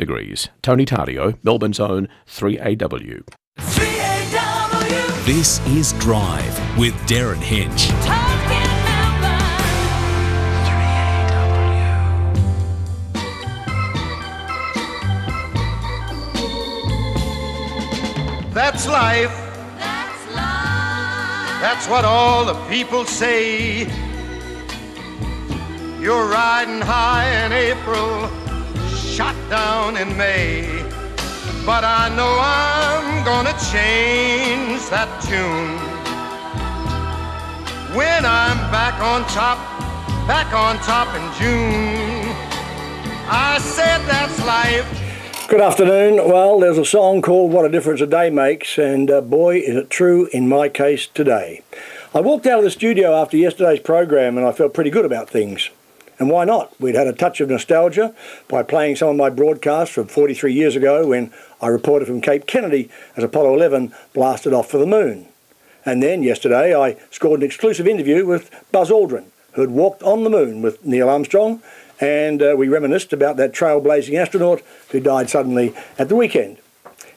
degrees. Tony Tario, Melbourne's own 3AW. 3AW. This is Drive with Derryn Hinch. Talking Melbourne. 3AW. That's life. That's life. That's what all the people say. You're riding high in April, shot down in May. But I know I'm gonna change that tune when I'm back on top in June. I said that's life. Good afternoon. Well, there's a song called What a Difference a Day Makes, and boy, is it true in my case today. I walked out of the studio after yesterday's program and I felt pretty good about things. And why not? We'd had a touch of nostalgia by playing some of my broadcasts from 43 years ago when I reported from Cape Kennedy as Apollo 11 blasted off for the moon. And then yesterday I scored an exclusive interview with Buzz Aldrin, who had walked on the moon with Neil Armstrong, and we reminisced about that trailblazing astronaut who died suddenly at the weekend.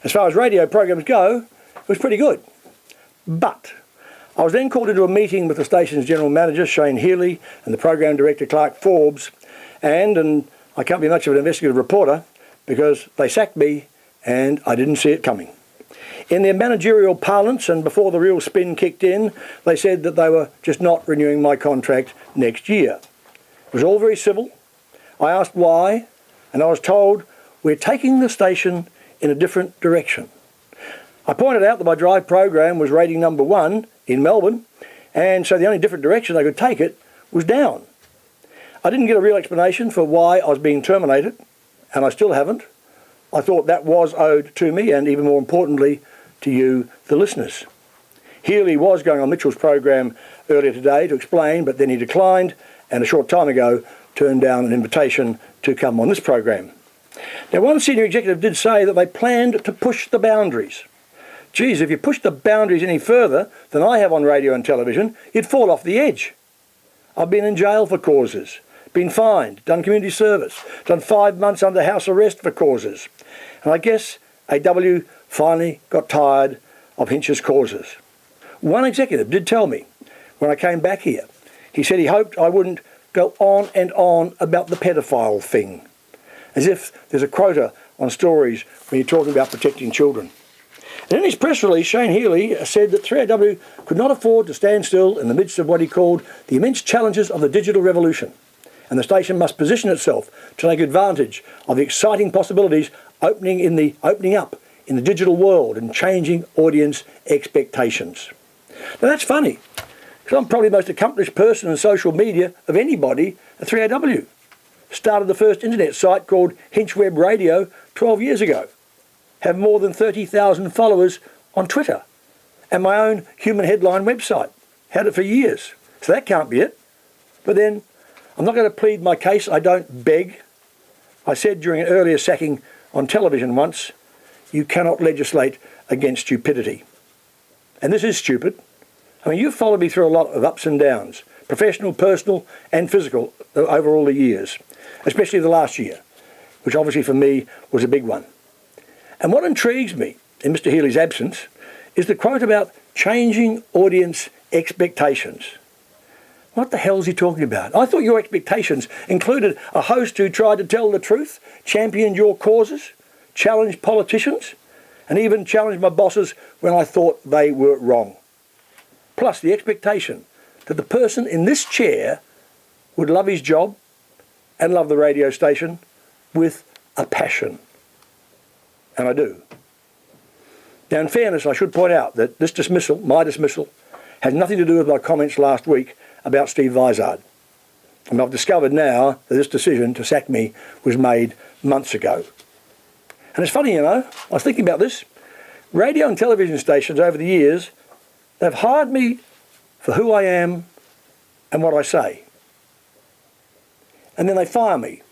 As far as radio programs go, it was pretty good. But I was then called into a meeting with the station's general manager, Shane Healy, and the program director, Clark Forbes, and I can't be much of an investigative reporter because they sacked me and I didn't see it coming. In their managerial parlance and before the real spin kicked in, they said that they were just not renewing my contract next year. It was all very civil. I asked why, and I was told, we're taking the station in a different direction. I pointed out that my Drive program was rating number 1 in Melbourne, and so the only different direction they could take it was down. I didn't get a real explanation for why I was being terminated, and I still haven't. I thought that was owed to me, and even more importantly, to you, the listeners. Healy was going on Mitchell's program earlier today to explain, but then he declined, and a short time ago turned down an invitation to come on this program. Now, one senior executive did say that they planned to push the boundaries. Geez, if you push the boundaries any further than I have on radio and television, you'd fall off the edge. I've been in jail for causes, been fined, done community service, done 5 months under house arrest for causes. And I guess AW finally got tired of Hinch's causes. One executive did tell me when I came back here, he said he hoped I wouldn't go on and on about the pedophile thing, as if there's a quota on stories when you're talking about protecting children. And in his press release, Shane Healy said that 3AW could not afford to stand still in the midst of what he called the immense challenges of the digital revolution, and the station must position itself to take advantage of the exciting possibilities opening up in the digital world and changing audience expectations. Now that's funny, because I'm probably the most accomplished person in social media of anybody at 3AW. Started the first internet site called Hinch Web Radio 12 years ago. Have more than 30,000 followers on Twitter, and my own human headline website. Had it for years, so that can't be it. But then, I'm not going to plead my case, I don't beg. I said during an earlier sacking on television once, you cannot legislate against stupidity. And this is stupid. I mean, you've followed me through a lot of ups and downs, professional, personal and physical, over all the years, especially the last year, which obviously for me was a big one. And what intrigues me, in Mr. Healy's absence, is the quote about changing audience expectations. What the hell is he talking about? I thought your expectations included a host who tried to tell the truth, championed your causes, challenged politicians, and even challenged my bosses when I thought they were wrong. Plus the expectation that the person in this chair would love his job and love the radio station with a passion. And I do. Now, in fairness, I should point out that this dismissal, my dismissal, has nothing to do with my comments last week about Steve Vizard. And I've discovered now that this decision to sack me was made months ago. And it's funny, I was thinking about this. Radio and television stations over the years, they've hired me for who I am and what I say. And then they fire me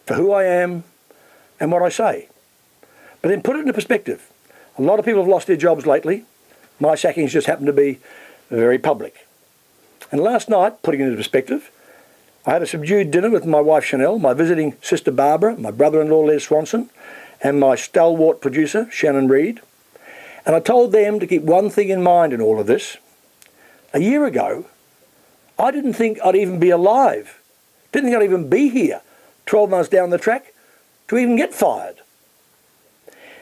for who I am and what I say. But then put it into perspective. A lot of people have lost their jobs lately. My sackings just happened to be very public. And last night, putting it into perspective, I had a subdued dinner with my wife Chanel, my visiting sister Barbara, my brother-in-law Les Swanson, and my stalwart producer Shannon Reed. And I told them to keep one thing in mind in all of this. A year ago, I didn't think I'd even be alive. Didn't think I'd even be here 12 months down the track to even get fired.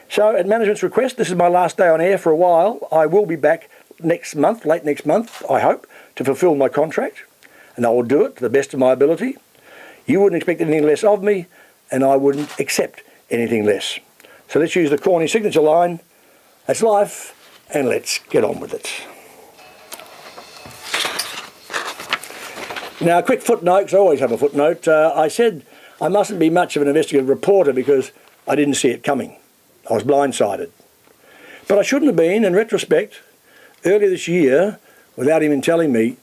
So at management's request, this is my last day on air for a while. I will be back next month, late next month, I hope, to fulfil my contract. And I will do it to the best of my ability. You wouldn't expect anything less of me, and I wouldn't accept anything less. So let's use the corny signature line. That's life, and let's get on with it. Now, a quick footnote, because I always have a footnote. I said I mustn't be much of an investigative reporter because I didn't see it coming. I was blindsided. But I shouldn't have been. In retrospect, earlier this year, without even telling me,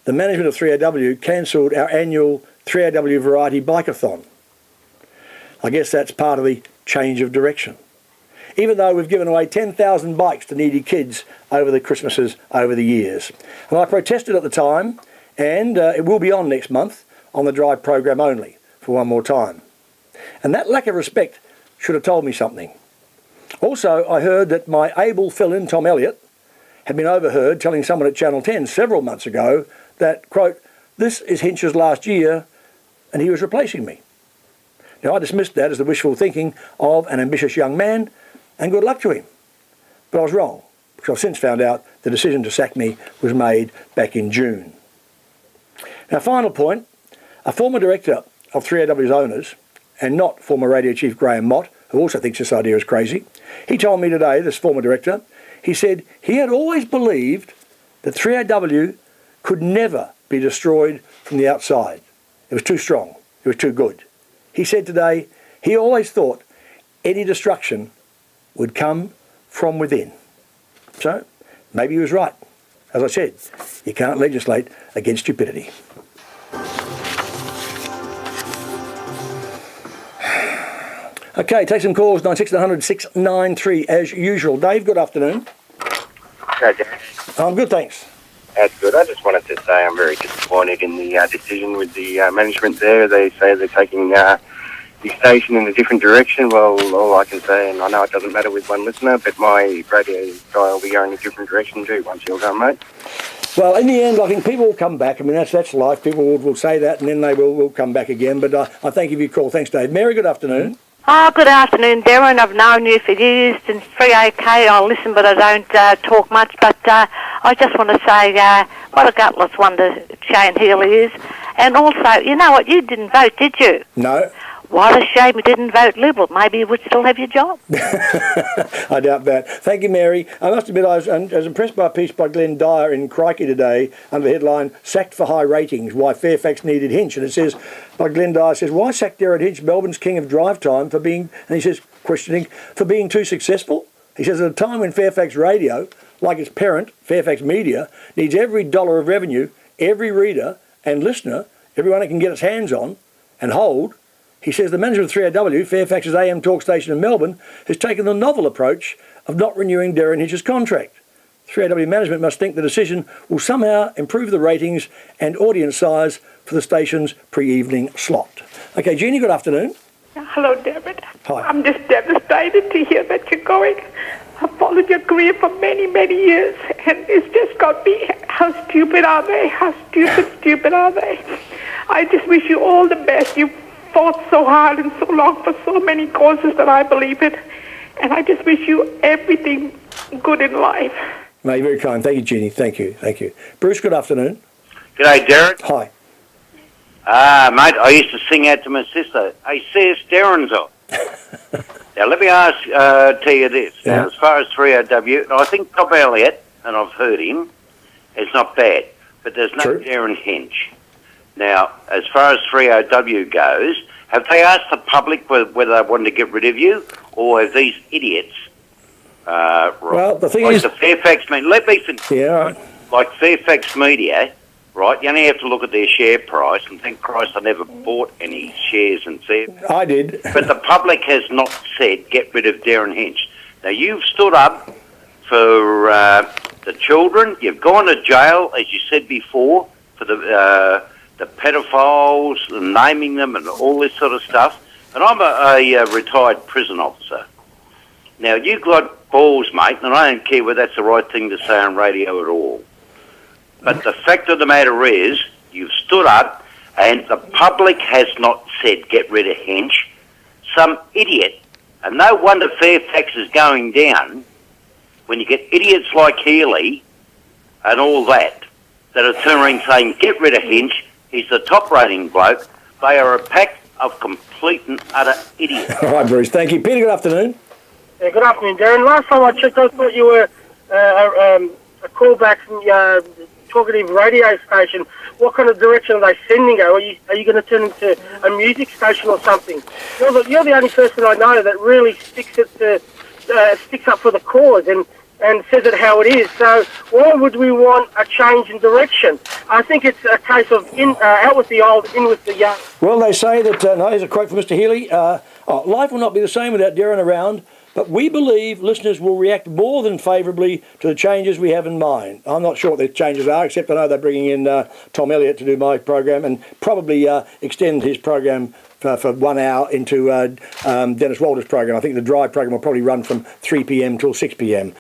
the management of 3AW cancelled our annual 3AW Variety Bikeathon. I guess that's part of the change of direction. Even though we've given away 10,000 bikes to needy kids over the Christmases over the years. And I protested at the time, and it will be on next month on the Drive program only for one more time. And that lack of respect should have told me something. Also, I heard that my able fill-in, Tom Elliott, had been overheard telling someone at Channel 10 several months ago that, quote, this is Hinch's last year and he was replacing me. Now, I dismissed that as the wishful thinking of an ambitious young man, and good luck to him. But I was wrong, because I've since found out the decision to sack me was made back in June. Now, final point, a former director of 3AW's owners, and not former radio chief Graham Mott, who also thinks this idea is crazy, he told me today, this former director, he said he had always believed that 3AW could never be destroyed from the outside. It was too strong. It was too good. He said today he always thought any destruction would come from within. So maybe he was right. As I said, you can't legislate against stupidity. Okay, take some calls, 96100 693 as usual. Dave, good afternoon. Hi, Derryn. I'm good, thanks. That's good. I just wanted to say I'm very disappointed in the decision with the management there. They say they're taking the station in a different direction. Well, all I can say, and I know it doesn't matter with one listener, but my radio guy will be going in a different direction too once you're gone, mate. Well, in the end, I think people will come back. I mean, that's life. People will say that, and then they will come back again. But I thank you for your call. Thanks, Dave. Mary, good afternoon. Oh, good afternoon, Derryn. I've known you for years, and 3AK, I'll listen, but I don't talk much. But I just want to say what a gutless wonder Shane Healy is. And also, you know what, you didn't vote, did you? No. What a shame you didn't vote Liberal. Maybe you would still have your job. I doubt that. Thank you, Mary. I must admit I was impressed by a piece by Glenn Dyer in Crikey today under the headline, Sacked for High Ratings, Why Fairfax Needed Hinch. And it says, by Glenn Dyer, says, why sack Derryn Hinch, Melbourne's king of drive time, for being, and he says, questioning, for being too successful? He says, at a time when Fairfax Radio, like its parent, Fairfax Media, needs every dollar of revenue, every reader and listener, everyone it can get its hands on and hold, he says the manager of 3AW, Fairfax's AM talk station in Melbourne, has taken the novel approach of not renewing Derryn Hinch's contract. 3AW management must think the decision will somehow improve the ratings and audience size for the station's pre-evening slot. Okay, Jeannie, good afternoon. Hello, David. Hi. I'm just devastated to hear that you're going. I've followed your career for many, many years, and it's just got me. How stupid are they? How stupid are they? I just wish you all the best. You've fought so hard and so long for so many causes that I believe in, and I just wish you everything good in life. No, you're very kind. Thank you, Jeannie. Thank you. Bruce, good afternoon. G'day, Derryn. Hi. Mate, I used to sing out to my sister, hey, sis, Derryn's on. Now, let me tell you this. Yeah. Now, as far as 3AW, I think Tom Elliott, and I've heard him, is not bad, but there's no True. Derryn Hinch. Now, as far as 3AW goes, have they asked the public whether they wanted to get rid of you, or have these idiots, Well, the thing like is... the Fairfax Media, let me finish. Yeah, all right. Like Fairfax Media, right, you only have to look at their share price and think, Christ, I never bought any shares in Fairfax. I did. But the public has not said, get rid of Derryn Hinch. Now, you've stood up for the children. You've gone to jail, as you said before, for the the pedophiles, and naming them and all this sort of stuff. And I'm a retired prison officer. Now, you've got balls, mate, and I don't care whether that's the right thing to say on radio at all. But the fact of the matter is, you've stood up and the public has not said get rid of Hinch. Some idiot, and no wonder Fairfax is going down when you get idiots like Healy and all that are turning saying get rid of Hinch, he's the top rating bloke. They are a pack of complete and utter idiots. All right, Bruce, thank you. Peter, good afternoon. Yeah, good afternoon, Derryn. Last time I checked, I thought you were a callback from the talkative radio station. What kind of direction are they sending you? Are you going to turn into a music station or something? You're the only person I know that really sticks up for the cause and says it how it is. So why would we want a change in direction? I think it's a case of out with the old, in with the young. Well, they say that, no, here's a quote from Mr. Healy, life will not be the same without Derryn around, but we believe listeners will react more than favourably to the changes we have in mind. I'm not sure what the changes are, except I know they're bringing in Tom Elliott to do my program and probably extend his program for 1 hour into Dennis Walter's program. I think the drive program will probably run from 3 p.m till 6 p.m.